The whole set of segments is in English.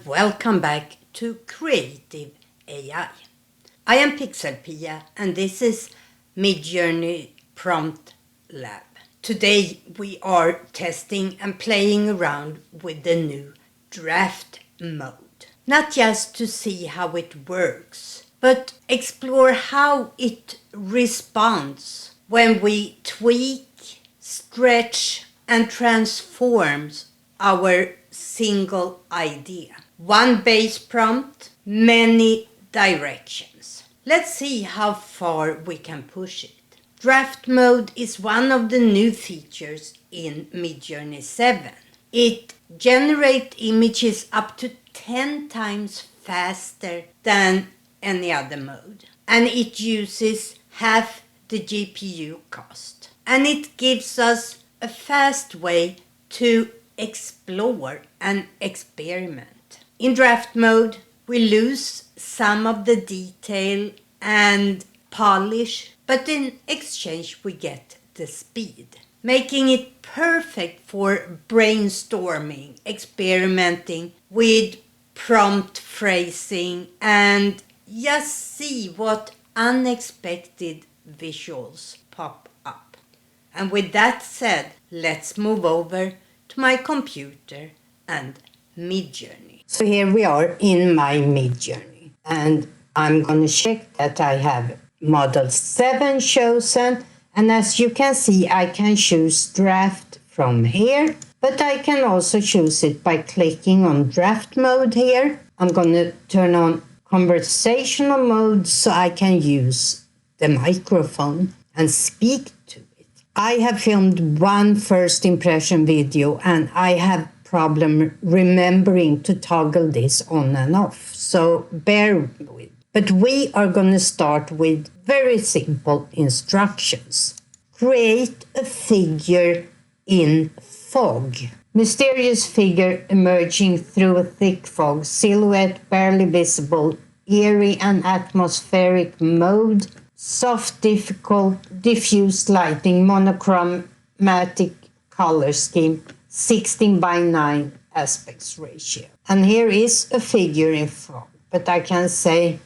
Welcome back to Creative AI. I am PixelPia and this is MidJourney Prompt Lab. Today we are testing and playing around with the new draft mode. Not just to see how it works, but explore how it responds when we tweak, stretch and transforms our single idea. One base prompt, many directions. Let's see how far we can push it. Draft mode is one of the new features in MidJourney 7. It generates images up to 10 times faster than any other mode. And it uses half the GPU cost. And it gives us a fast way to explore and experiment. In draft mode, we lose some of the detail and polish, but in exchange we get the speed, making it perfect for brainstorming, experimenting with prompt phrasing, and just see what unexpected visuals pop up. And with that said, let's move over to my computer and MidJourney. So here we are in my MidJourney, and I'm going to check that I have model 7 chosen, and as you can see I can choose draft from here, but I can also choose it by clicking on draft mode here. I'm going to turn on conversational mode so I can use the microphone and speak to it. I have filmed one first impression video and I have problem remembering to toggle this on and off, so bear with. But we are going to start with very simple instructions. Create a figure in fog. Mysterious figure emerging through a thick fog, silhouette barely visible, eerie and atmospheric mode, soft, difficult, diffuse lighting, monochromatic color scheme, 16:9 aspects ratio. And here is a figure in fog, but I can say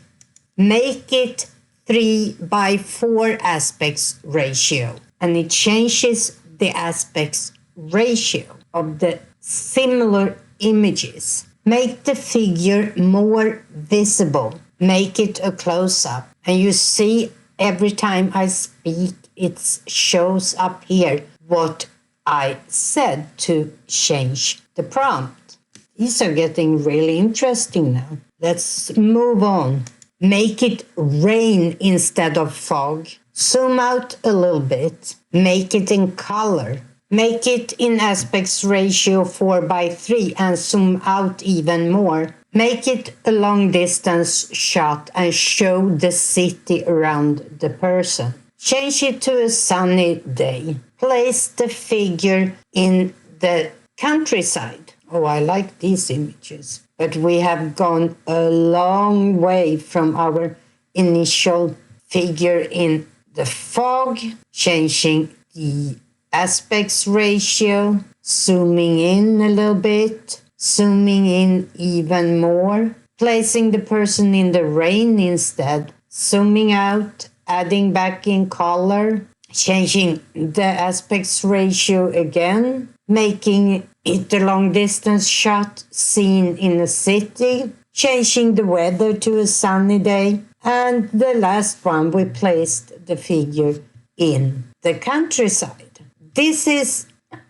make it 3:4 aspects ratio, and it changes the aspects ratio of the similar images. Make the figure more visible, make it a close-up, and you see every time I speak it shows up here what I said to change the prompt. These are getting really interesting now. Let's move on. Make it rain instead of fog. Zoom out a little bit. Make it in color. Make it in aspects ratio 4:3 and zoom out even more. Make it a long distance shot and show the city around the person. Change it to a sunny day. Place the figure in the countryside. Oh, I like these images. But we have gone a long way from our initial figure in the fog. Changing the aspects ratio. Zooming in a little bit. Zooming in even more. Placing the person in the rain instead. Zooming out. Adding back in color, changing the aspects ratio again, making it a long distance shot seen in a city, changing the weather to a sunny day, and the last one we placed the figure in the countryside.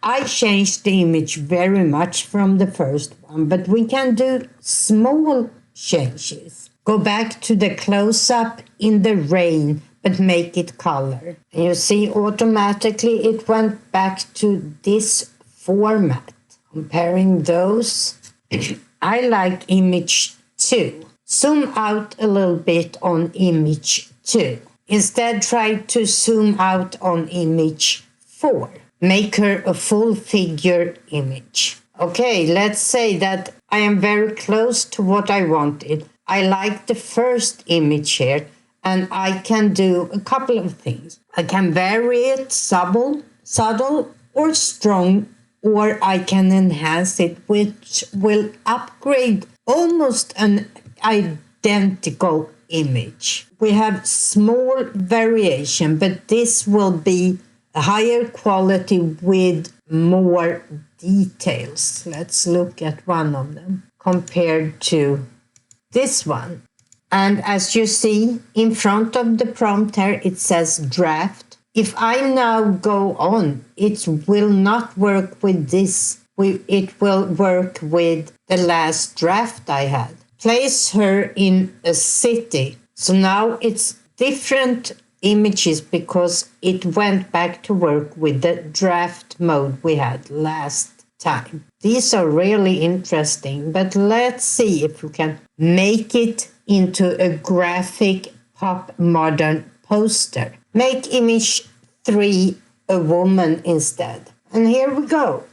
I changed the image very much from the first one, but we can do small changes. Go back to the close-up in the rain, but make it color. And you see automatically it went back to this format. Comparing those, I like image 2. Zoom out a little bit on image 2. Instead, try to zoom out on image 4. Make her a full figure image. Okay, let's say that I am very close to what I wanted. I like the first image here, and I can do a couple of things. I can vary it subtle or strong, or I can enhance it, which will upgrade almost an identical image. We have small variation, but this will be a higher quality with more details. Let's look at one of them compared to this one. And as you see in front of the prompt here, it says draft. If I now go on, it will not work with this. It will work with the last draft I had. Place her in a city. So now it's different images because it went back to work with the draft mode we had last time. These are really interesting, but let's see if we can make it into a graphic pop modern poster. Make image 3 a woman instead. And here we go.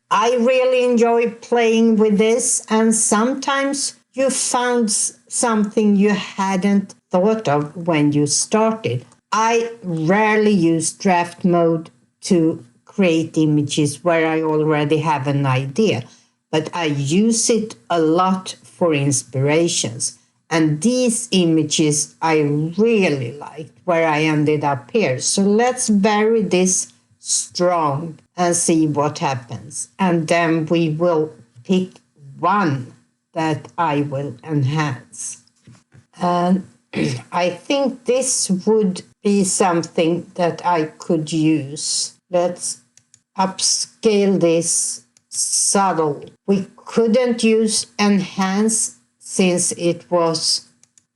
I really enjoy playing with this, and sometimes you found something you hadn't thought of when you started. I rarely use draft mode to create images where I already have an idea, but I use it a lot for inspirations. And these images I really liked where I ended up here. So let's vary this strong and see what happens. And then we will pick one that I will enhance. And I think this would be something that I could use. Let's upscale this subtle. We couldn't use enhance since it was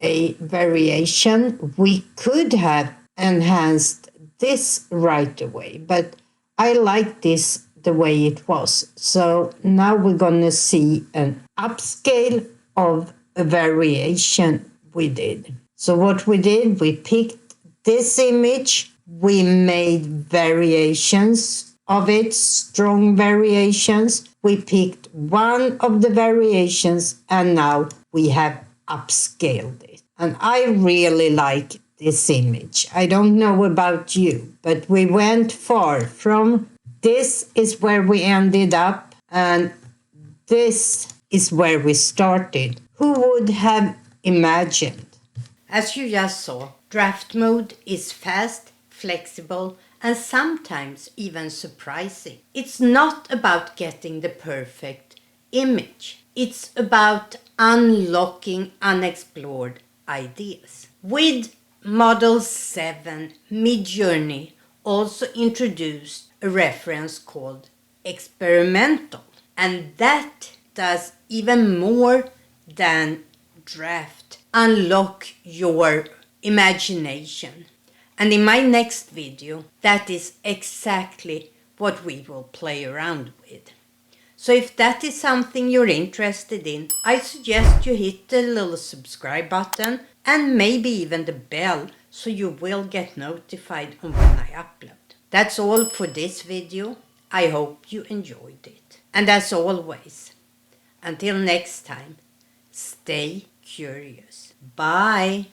a variation. We could have enhanced this right away, but I like this the way it was. So now we're going to see an upscale of a variation we did. So what we did, we picked this image, we made variations of it, strong variations. We picked one of the variations and now we have upscaled it. And I really like this image. I don't know about you, but we went far from this is where we ended up and this is where we started. Who would have imagined? As you just saw, draft mode is fast, flexible, and sometimes even surprising. It's not about getting the perfect image. It's about unlocking unexplored ideas. With Model 7, MidJourney also introduced a reference called experimental, and that does even more than draft. Unlock your imagination. And in my next video, that is exactly what we will play around with. So if that is something you're interested in, I suggest you hit the little subscribe button and maybe even the bell so you will get notified on when I upload. That's all for this video. I hope you enjoyed it. And as always, until next time, stay curious. Bye.